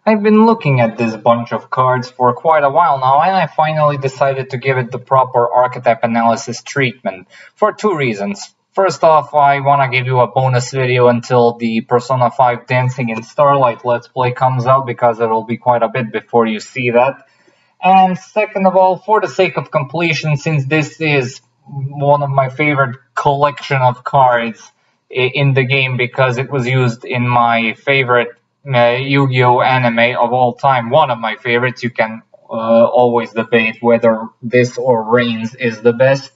I've been looking at this bunch of cards for quite a while now, and I finally decided to give it the proper archetype analysis treatment for two reasons. First off, I want to give you a bonus video until the Persona 5 Dancing in Starlight Let's Play comes out, because it'll be quite a bit before you see that. And second of all, for the sake of completion, since this is one of my favorite collection of cards in the game, because it was used in my favorite Yu-Gi-Oh anime of all time, one of my favorites. You can always debate whether this or Reigns is the best.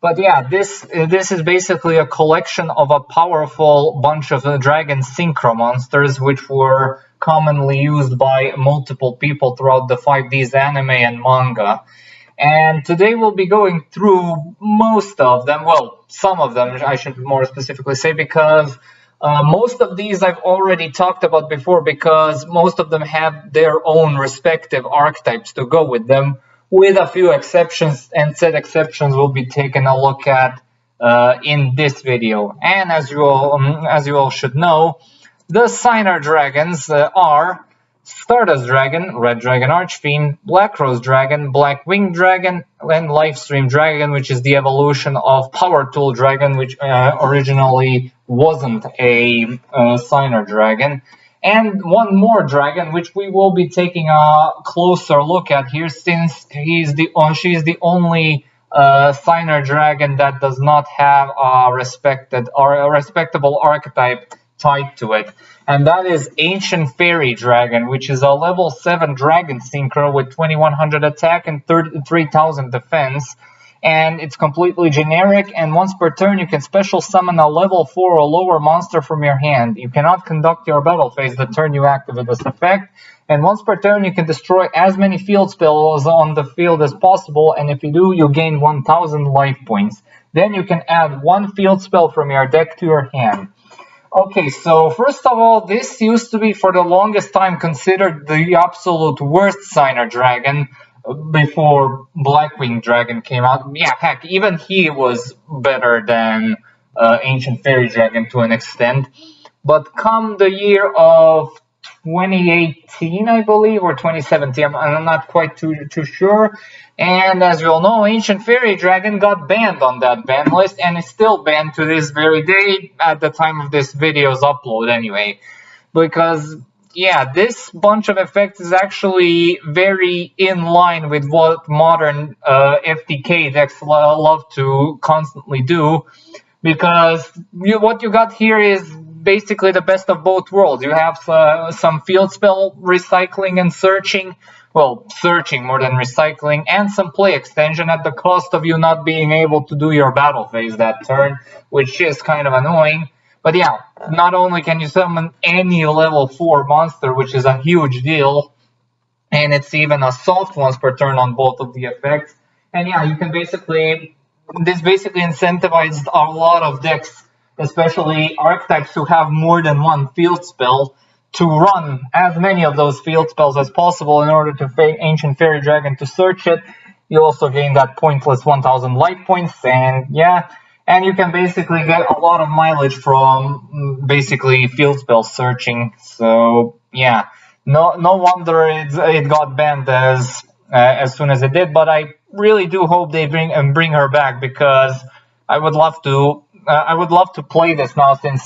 But yeah, this is basically a collection of a powerful bunch of dragon synchro monsters, which were commonly used by multiple people throughout the 5D's anime and manga. And today we'll be going through most of them, well, some of them, I should more specifically say, because most of these I've already talked about before, because most of them have their own respective archetypes to go with them, with a few exceptions, and said exceptions will be taken a look at in this video. And as you all should know, the Signer Dragons are Stardust Dragon, Red Dragon Archfiend, Black Rose Dragon, Black Winged Dragon, and Livestream Dragon, which is the evolution of Power Tool Dragon, which originally wasn't a Signer Dragon. And one more dragon, which we will be taking a closer look at here, since she's the only Signer Dragon that does not have a respectable archetype tied to it. And that is Ancient Fairy Dragon, which is a level 7 Dragon Synchro with 2100 attack and 3000 defense. And it's completely generic, and once per turn you can special summon a level 4 or lower monster from your hand. You cannot conduct your battle phase the turn you activate this effect, and once per turn you can destroy as many field spells on the field as possible, and if you do, you gain 1000 life points. Then you can add one field spell from your deck to your hand. Okay, so first of all, this used to be for the longest time considered the absolute worst Signer Dragon before Blackwing Dragon came out. Yeah, heck, even he was better than Ancient Fairy Dragon to an extent. But come the year of 2018, I believe, or 2017, I'm not quite too sure. And as you all know, Ancient Fairy Dragon got banned on that ban list, and is still banned to this very day at the time of this video's upload anyway. Because, yeah, this bunch of effects is actually very in line with what modern FTK decks love to constantly do. Because what you got here is basically the best of both worlds. You have some field spell recycling and searching. Well, searching more than recycling, and some play extension at the cost of you not being able to do your battle phase that turn, which is kind of annoying. But yeah, not only can you summon any level 4 monster, which is a huge deal, and it's even a soft once per turn on both of the effects. And yeah, you can this basically incentivized a lot of decks, especially archetypes who have more than one field spell, to run as many of those field spells as possible in order to Ancient Fairy Dragon to search it. You also gain that pointless 1000 life points, and yeah, and you can basically get a lot of mileage from basically field spell searching. So yeah, no wonder it got banned as soon as it did. But I really do hope they bring her back, because I would love to play this now, since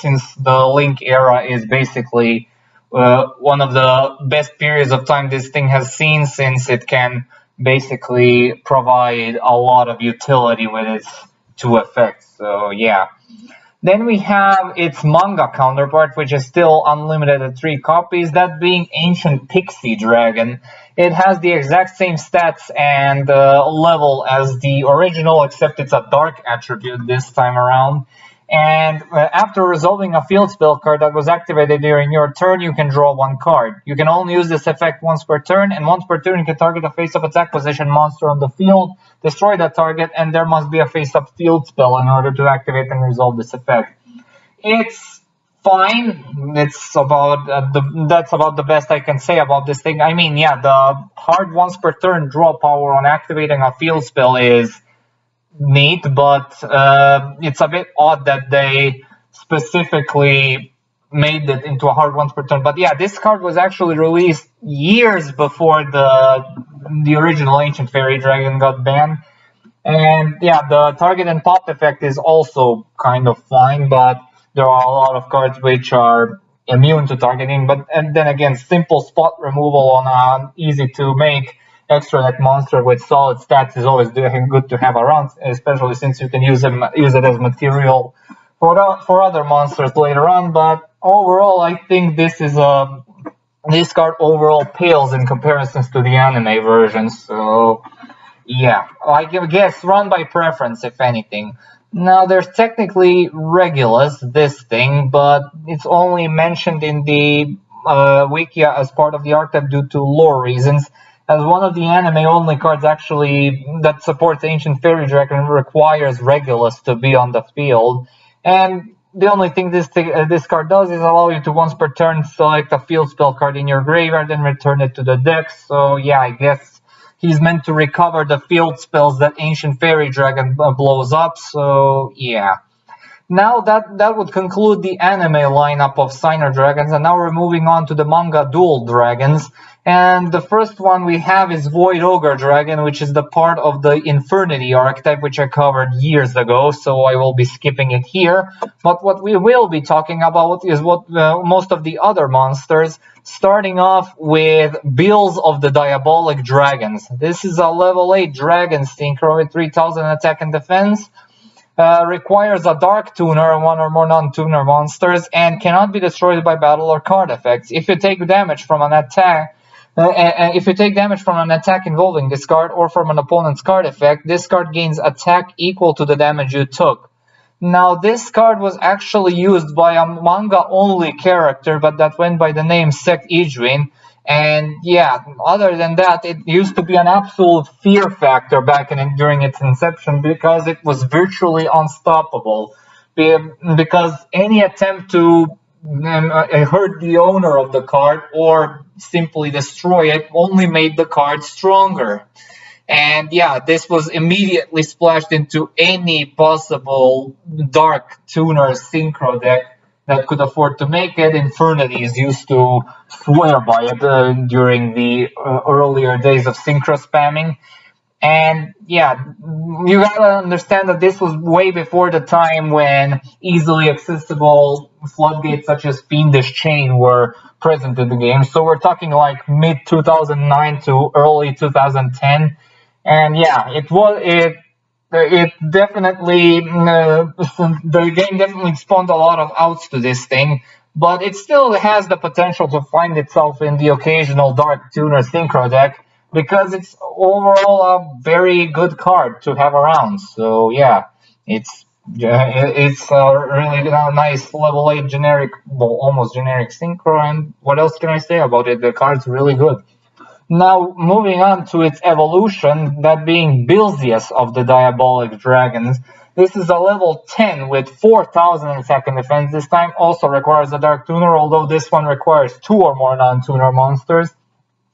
since the Link era is basically one of the best periods of time this thing has seen, since it can basically provide a lot of utility with its two effects. So yeah. Then we have its manga counterpart, which is still unlimited at 3 copies, that being Ancient Pixie Dragon. It has the exact same stats and level as the original, except it's a dark attribute this time around. And after resolving a field spell card that was activated during your turn, you can draw 1 card. You can only use this effect once per turn, and once per turn you can target a face-up attack position monster on the field, destroy that target, and there must be a face-up field spell in order to activate and resolve this effect. It's fine. It's about that's about the best I can say about this thing. I mean, yeah, the hard once per turn draw power on activating a field spell is neat, but it's a bit odd that they specifically made it into a hard once per turn. But yeah, this card was actually released years before the original Ancient Fairy Dragon got banned. And yeah, the target and pop effect is also kind of fine, but there are a lot of cards which are immune to targeting. But and then again, simple spot removal on an easy to make extra deck monster with solid stats is always good to have around, especially since you can use it as material for other monsters later on. But overall, I think this card overall pales in comparisons to the anime version. So yeah, I guess run by preference, if anything. Now, there's technically Regulus, this thing, but it's only mentioned in the Wikia as part of the archetype due to lore reasons, as one of the anime-only cards actually that supports Ancient Fairy Dragon requires Regulus to be on the field. And the only thing this card does is allow you to once per turn select a field spell card in your graveyard and return it to the deck. So yeah, I guess he's meant to recover the field spells that Ancient Fairy Dragon blows up, so yeah. Now that would conclude the anime lineup of Signer Dragons, and now we're moving on to the manga Duel Dragons. And the first one we have is Void Ogre Dragon, which is the part of the Infernity archetype, which I covered years ago, so I will be skipping it here. But what we will be talking about is what most of the other monsters, starting off with Bills of the Diabolic Dragons. This is a level 8 Dragon Synchro with 3000 attack and defense. Requires a Dark Tuner, one or more non-tuner monsters, and cannot be destroyed by battle or card effects. If you take damage from an attack, involving this card or from an opponent's card effect, this card gains attack equal to the damage you took. Now, this card was actually used by a manga-only character, but that went by the name Sect Idwin. And yeah, other than that, it used to be an absolute fear factor during its inception because it was virtually unstoppable. Because any attempt to hurt the owner of the card or simply destroy it only made the card stronger. And yeah, this was immediately splashed into any possible Dark Tuner Synchro deck that could afford to make it. Infernities used to swear by it during the earlier days of Synchro spamming. And yeah, you gotta understand that this was way before the time when easily accessible floodgates such as Fiendish Chain were present in the game. So we're talking like mid 2009 to early 2010. And yeah, it definitely the game definitely spawned a lot of outs to this thing, but it still has the potential to find itself in the occasional Dark Tuner Synchro deck because it's overall a very good card to have around. So yeah, it's a really nice level 8 generic, well, almost generic Synchro, and what else can I say about it? The card's really good. Now, moving on to its evolution, that being Bilzius of the Diabolic Dragons. This is a level 10 with 4000 attack and defense. This time also requires a Dark Tuner, although this one requires 2 or more non-tuner monsters.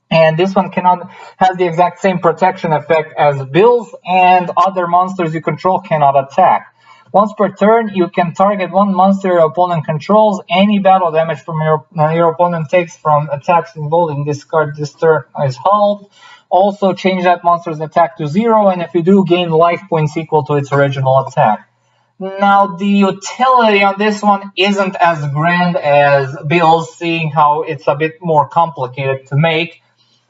And this one has the exact same protection effect as Bills, and other monsters you control cannot attack. Once per turn, you can target one monster your opponent controls. Any battle damage from your opponent takes from attacks involving this card this turn is halved. Also, change that monster's attack to 0, and if you do, gain life points equal to its original attack. Now, the utility on this one isn't as grand as Bill's, seeing how it's a bit more complicated to make,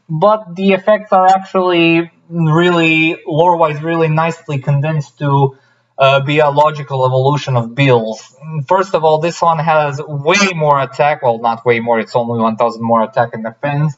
but the effects are actually really, lore-wise, really nicely condensed to be a logical evolution of Bill's. First of all, this one has way more attack. Well, not way more, it's only 1000 more attack and defense.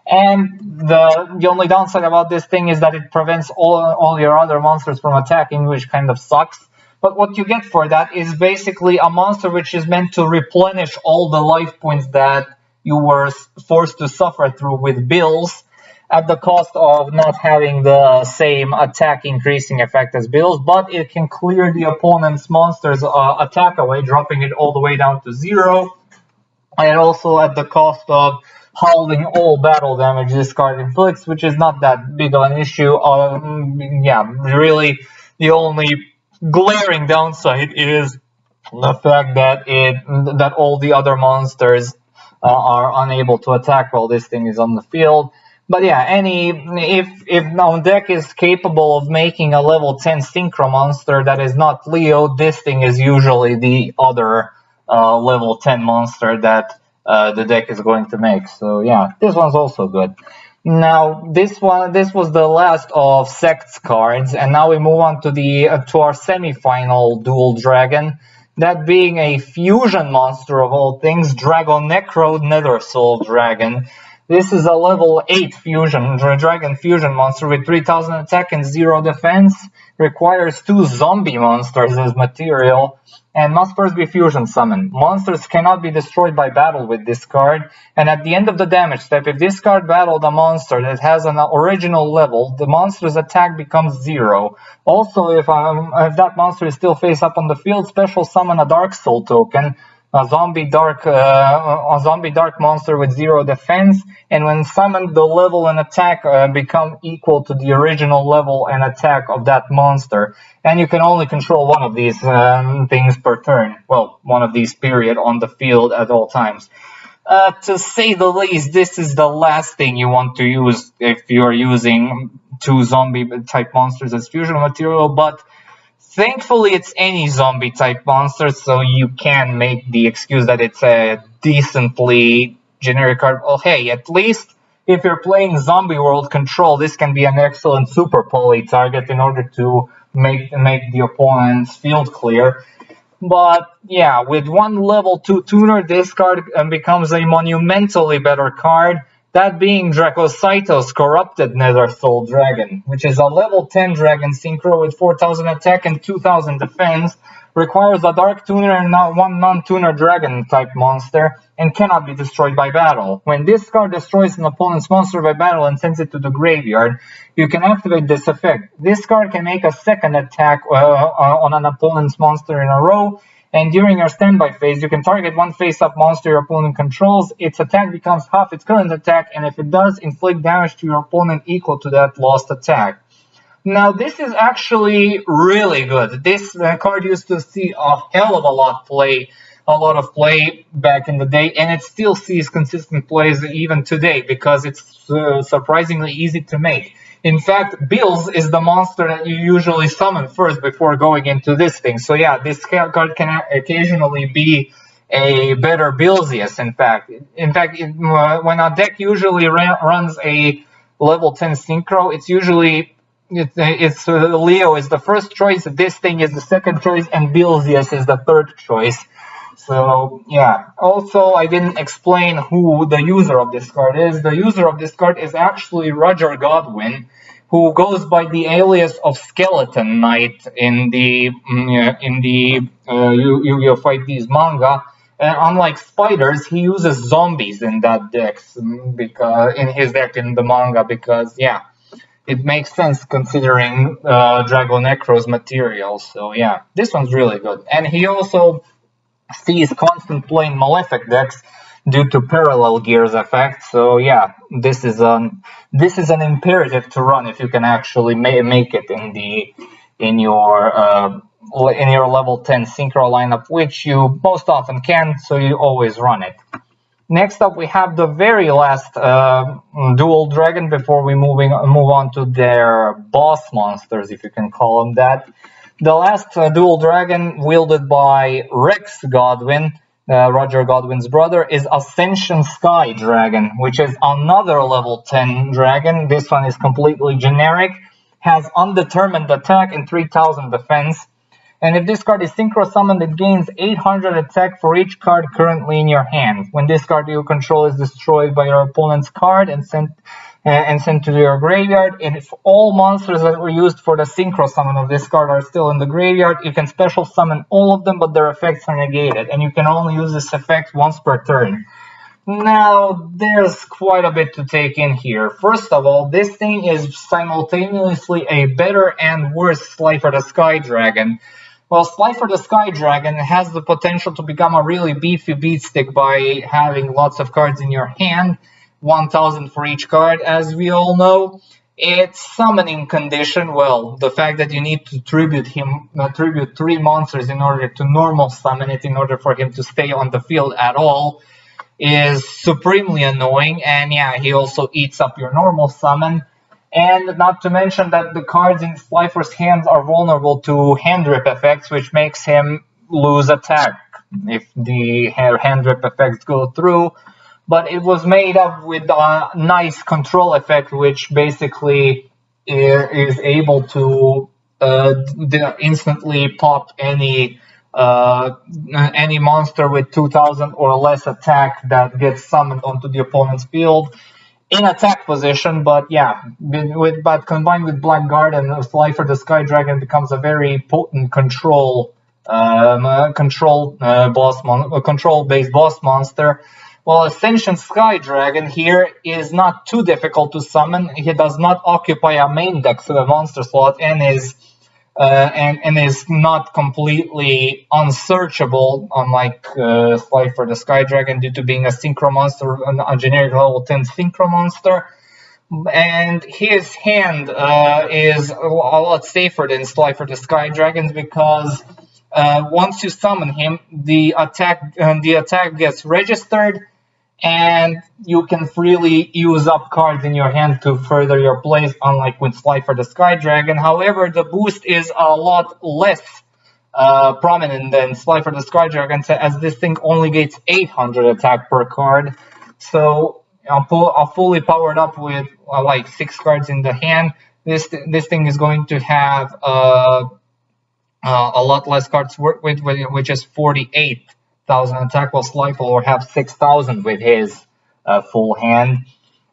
And the only downside about this thing is that it prevents all your other monsters from attacking, which kind of sucks. But what you get for that is basically a monster which is meant to replenish all the life points that you were forced to suffer through with Bill's, at the cost of not having the same attack increasing effect as Bill's, but it can clear the opponent's monster's attack away, dropping it all the way down to 0, and also at the cost of halving all battle damage this card inflicts, which is not that big of an issue. Yeah, really, the only glaring downside is The fact that that all the other monsters are unable to attack while this thing is on the field. But yeah, if now deck is capable of making a level 10 synchro monster that is not Leo, this thing is usually the other level 10 monster that the deck is going to make. So yeah, this one's also good. Now this was the last of Sects cards, and now we move on to the to our semi-final Duel Dragon. That being a fusion monster of all things, Necronether Soul Dragon. This is a level 8 fusion, dragon fusion monster with 3000 attack and 0 defense. Requires 2 zombie monsters as material and must first be fusion summoned. Monsters cannot be destroyed by battle with this card, and at the end of the damage step, if this card battled a monster that has an original level, the monster's attack becomes 0. Also, if that monster is still face up on the field, special summon a Dark Soul token, a zombie dark monster with 0 defense, and when summoned, the level and attack become equal to the original level and attack of that monster. And you can only control one of these things per turn. Well, one of these period on the field at all times. To say the least, this is the last thing you want to use if you're using 2 zombie type monsters as fusion material, but thankfully, it's any zombie type monster, so you can make the excuse that it's a decently generic card. Oh, hey, at least if you're playing Zombie World Control, this can be an excellent super poly target in order to make the opponent's field clear. But yeah, with one level 2 tuner, this card becomes a monumentally better card. That being Dracocytos Corrupted Nether Soul Dragon, which is a level 10 dragon synchro with 4000 attack and 2000 defense, requires a dark tuner and not one non-tuner dragon type monster, and cannot be destroyed by battle. When this card destroys an opponent's monster by battle and sends it to the graveyard, you can activate this effect. This card can make a second attack on an opponent's monster in a row, and during your standby phase, you can target one face-up monster your opponent controls. Its attack becomes half its current attack, and if it does, inflict damage to your opponent equal to that lost attack. Now, this is actually really good. This card used to see a hell of a lot of play back in the day, and it still sees consistent plays even today because it's surprisingly easy to make. In fact, Bills is the monster that you usually summon first before going into this thing. So yeah, this card can occasionally be a better Billsius, in fact. When a deck usually runs a level 10 synchro, it's usually Leo is the first choice, this thing is the second choice, and Billsius is the third choice. So yeah, also I didn't explain who the user of this card is. The user of this card is actually Roger Godwin, who goes by the alias of Skeleton Knight in the Yu-Gi-Oh! Fight These manga. And unlike spiders, he uses zombies in that deck, because in his deck in the manga, because yeah, it makes sense considering Dragonecro's material. So yeah, this one's really good. And he also sees constant playing Malefic decks due to parallel gears effect. So yeah, this is an imperative to run if you can actually make it in your level 10 synchro lineup, which you most often can, so you always run it. Next up, we have the very last Duel Dragon before we move on to their boss monsters, if you can call them that. The last Duel Dragon, wielded by Rex Godwin, Roger Godwin's brother, is Ascension Sky Dragon, which is another level 10 dragon. This one is completely generic, has undetermined attack and 3000 defense. And if this card is synchro summoned, it gains 800 attack for each card currently in your hand. When this card you control is destroyed by your opponent's card and sent to your graveyard, and if all monsters that were used for the synchro summon of this card are still in the graveyard, you can special summon all of them, but their effects are negated, and you can only use this effect once per turn. Now, there's quite a bit to take in here. First of all, this thing is simultaneously a better and worse Slifer the Sky Dragon. Well, Slifer the Sky Dragon has the potential to become a really beefy beatstick by having lots of cards in your hand, 1000 for each card, as we all know. Its summoning condition, well, the fact that you need to tribute 3 monsters in order to normal summon it, in order for him to stay on the field at all, is supremely annoying. And yeah, he also eats up your normal summon. And not to mention that the cards in Slifer's hands are vulnerable to hand rip effects, which makes him lose attack if the hand rip effects go through. But it was made up with a nice control effect, which basically is able to instantly pop any monster with 2000 or less attack that gets summoned onto the opponent's field in attack position. But yeah, but combined with Blackguard and Slifer the Sky Dragon becomes a very potent control based boss monster. Well, Ascension Sky Dragon here is not too difficult to summon. He does not occupy a main deck of a monster slot and is not completely unsearchable, unlike Slifer the Sky Dragon, due to being a synchro monster, a generic level 10 synchro monster. And his hand is a lot safer than Slifer the Sky Dragon's, because once you summon him, the attack gets registered, and you can freely use up cards in your hand to further your plays, unlike with Slifer the Sky Dragon. However, the boost is a lot less prominent than Slifer the Sky Dragon, as this thing only gets 800 attack per card. So fully powered up with like 6 cards in the hand, this thing is going to have a lot less cards to work with, which is 48,000 attack, while Slifer will have 6,000 with his full hand.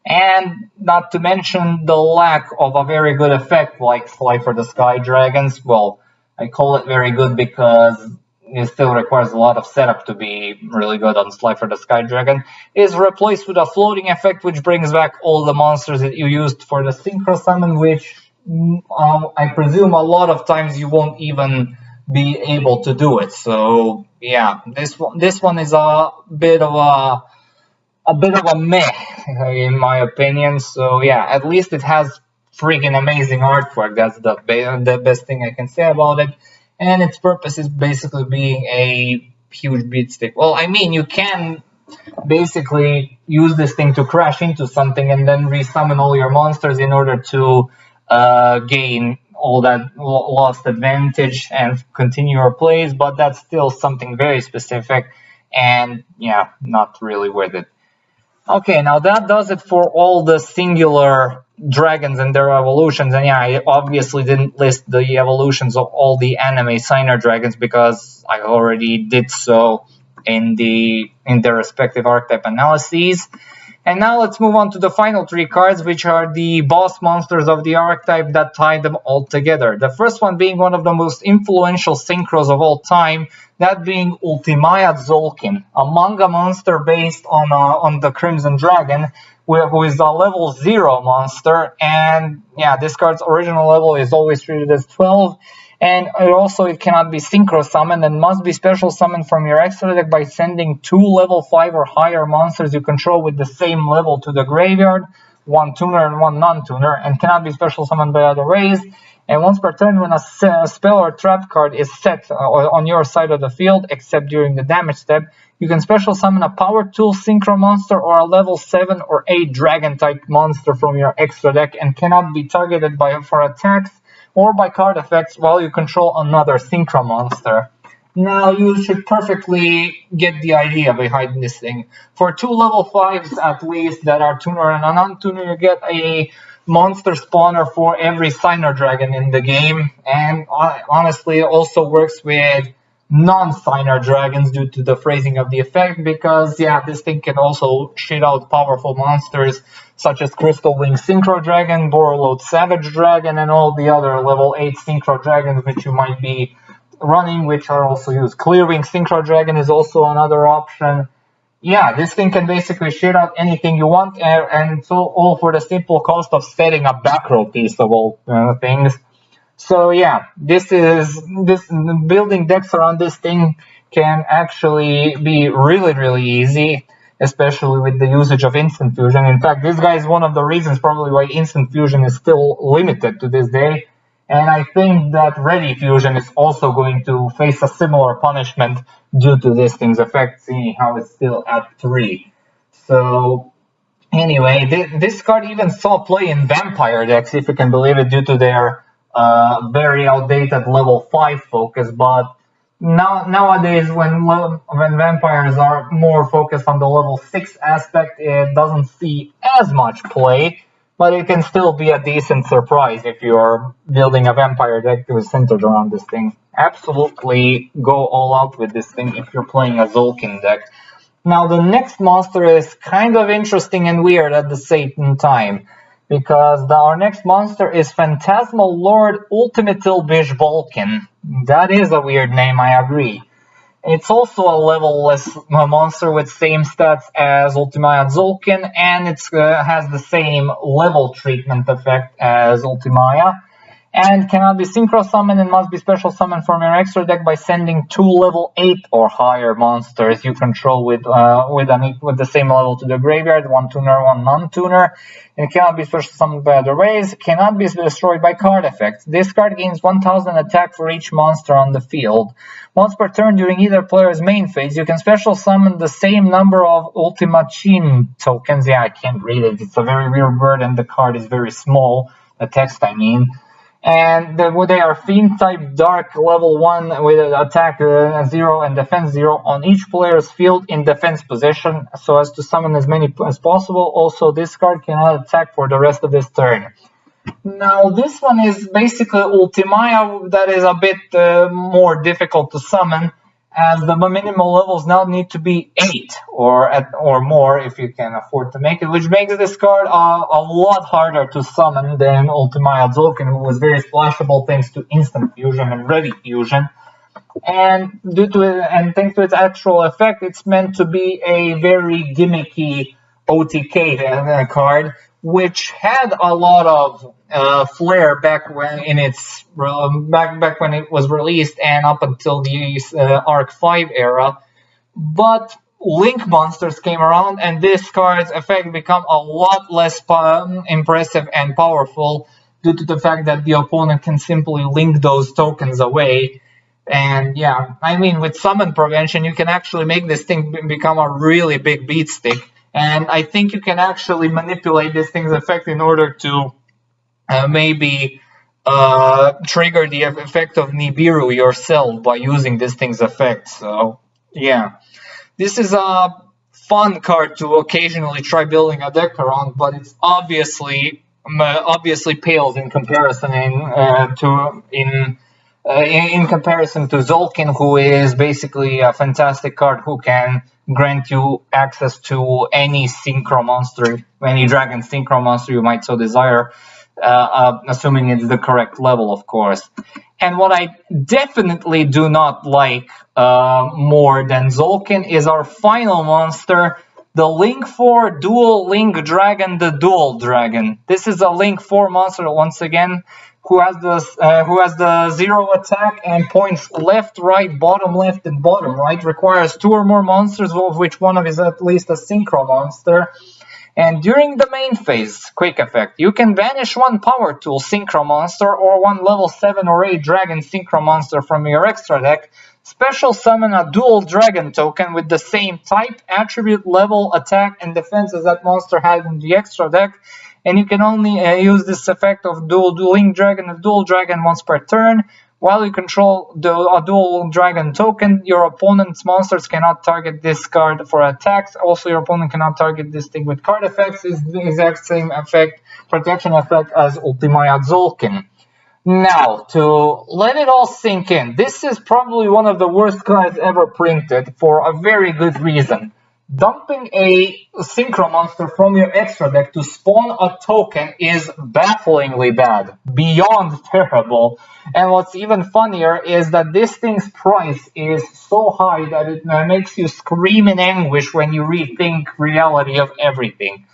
And not to mention the lack of a very good effect like Slifer the Sky Dragon's. Well, I call it very good because it still requires a lot of setup to be really good on Slifer the Sky Dragon, is replaced with a floating effect, which brings back all the monsters that you used for the synchro summon, which I presume a lot of times you won't even be able to do it. So yeah, this one is a bit of a meh in my opinion. So yeah, at least it has freaking amazing artwork. That's the best thing I can say about it. And its purpose is basically being a huge beatstick. Well, I mean, you can basically use this thing to crash into something and then resummon all your monsters in order to gain all that lost advantage and continue your plays, but that's still something very specific, and yeah, not really worth it. Okay, now that does it for all the singular dragons and their evolutions. And yeah, I obviously didn't list the evolutions of all the anime signer dragons because I already did so in their respective archetype analyses. And now let's move on to the final 3 cards, which are the boss monsters of the archetype that tie them all together. The first one being one of the most influential synchros of all time, that being Ultimatezulkin, a manga monster based on the Crimson Dragon, who is a level 0 monster. And yeah, this card's original level is always treated as 12. And it cannot be synchro summoned and must be special summoned from your extra deck by sending 2 level 5 or higher monsters you control with the same level to the graveyard, 1 tuner and 1 non-tuner, and cannot be special summoned by other ways. And once per turn, when a spell or trap card is set on your side of the field, except during the damage step, you can special summon a power tool synchro monster or a level 7 or 8 dragon type monster from your extra deck, and cannot be targeted for attacks or by card effects while you control another synchro monster. Now you should perfectly get the idea behind this thing. For 2 level 5s at least that are tuner and a non-tuner, you get a monster spawner for every signer dragon in the game, and honestly it also works with non-signer dragons due to the phrasing of the effect, because yeah, this thing can also shit out powerful monsters such as Crystal Wing Synchro Dragon, Borreload Savage Dragon, and all the other level 8 Synchro Dragons which you might be running, which are also used. Clearwing Synchro Dragon is also another option. Yeah, this thing can basically shit out anything you want, and so all for the simple cost of setting a back row piece of all things. So yeah, this building decks around this thing can actually be really, really easy. especially with the usage of instant fusion. In fact, this guy is one of the reasons probably why instant fusion is still limited to this day. And I think that ready fusion is also going to face a similar punishment due to this thing's effect, seeing how it's still at 3. So anyway, this card even saw play in vampire decks, if you can believe it, due to their very outdated level 5 focus. But nowadays, when vampires are more focused on the level 6 aspect, it doesn't see as much play. But it can still be a decent surprise if you're building a vampire deck that is centered around this thing. Absolutely go all out with this thing if you're playing a Zulkin deck. Now, the next monster is kind of interesting and weird at the same time, because our next monster is Phantasmal Lord Ultimatezulkin. That is a weird name, I agree. It's also a level-less monster with same stats as Ultimatezulkin, and it has the same level treatment effect as Ultimaya, and cannot be synchro summoned and must be special summoned from your extra deck by sending 2 level 8 or higher monsters you control with the same level to the graveyard, 1 tuner, 1 non-tuner. It cannot be special summoned by other ways. It cannot be destroyed by card effects. This card gains 1000 attack for each monster on the field. Once per turn during either player's main phase, you can special summon the same number of Ultimachin tokens. Yeah, I can't read it. It's a very weird word and the card is very small. The text, I mean. And they are Fiend type Dark level 1 with attack 0 and defense 0 on each player's field in defense position, so as to summon as many as possible. Also, this card cannot attack for the rest of this turn. Now, this one is basically Ultimaya that is a bit more difficult to summon, as the minimal levels now need to be 8 or more if you can afford to make it, which makes this card a lot harder to summon than Ultimatezulkin, who was very splashable thanks to instant fusion and ready fusion. And thanks to its actual effect, it's meant to be a very gimmicky OTK card, which had a lot of flair back when it was released and up until the Arc 5 era. But Link monsters came around, and this card's effect became a lot less impressive and powerful due to the fact that the opponent can simply link those tokens away. And yeah, I mean, with summon prevention, you can actually make this thing become a really big beat stick. And I think you can actually manipulate this thing's effect in order to maybe trigger the effect of Nibiru yourself by using this thing's effect. So, yeah. This is a fun card to occasionally try building a deck around, but it's obviously pales in comparison in comparison to Zulkin, who is basically a fantastic card who can grant you access to any synchro monster, any dragon synchro monster you might so desire, assuming it's the correct level, of course. And what I definitely do not like more than Zulkin is our final monster, the Link 4 Dual Link Dragon, the Duel Dragon. This is a Link 4 monster, once again, who has the 0 attack and points left, right, bottom left, and bottom right. Requires 2 or more monsters, of which one of is at least a synchro monster. And during the main phase, quick effect, you can banish 1 power tool synchro monster or 1 level 7 or 8 dragon synchro monster from your extra deck. Special summon a dual dragon token with the same type, attribute, level, attack, and defense as that monster had in the extra deck. And you can only use this effect of dueling dragon and dual dragon once per turn. While you control a dual dragon token, your opponent's monsters cannot target this card for attacks. Also, your opponent cannot target this thing with card effects. It's the exact same effect, protection effect as Ultimatezulkin. Now, to let it all sink in, this is probably one of the worst cards ever printed for a very good reason. Dumping a synchro monster from your extra deck to spawn a token is bafflingly bad, beyond terrible. And what's even funnier is that this thing's price is so high that it makes you scream in anguish when you rethink reality of everything.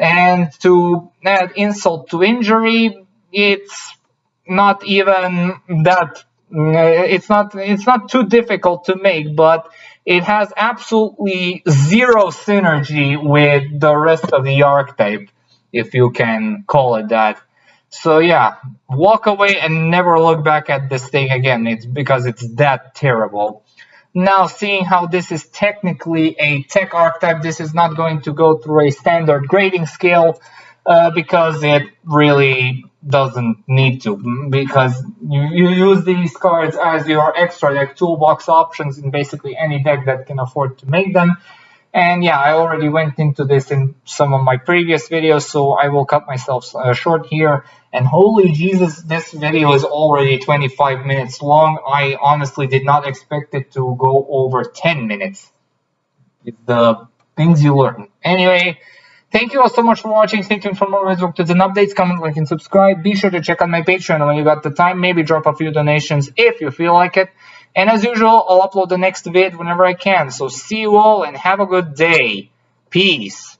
And to add insult to injury, it's not even that It's not too difficult to make, but it has absolutely zero synergy with the rest of the archetype, if you can call it that. So yeah, walk away and never look back at this thing again. It's because it's that terrible. Now, seeing how this is technically a tech archetype, this is not going to go through a standard grading scale because it really doesn't need to. Because you use these cards as your extra deck toolbox options in basically any deck that can afford to make them. And yeah, I already went into this in some of my previous videos, so I will cut myself short here. And holy Jesus, this video is already 25 minutes long. I honestly did not expect it to go over 10 minutes. It's the things you learn. Anyway, thank you all so much for watching. Stay tuned for more results and updates. Comment, like, and subscribe. Be sure to check out my Patreon when you got the time. Maybe drop a few donations if you feel like it. And as usual, I'll upload the next vid whenever I can. So see you all and have a good day. Peace.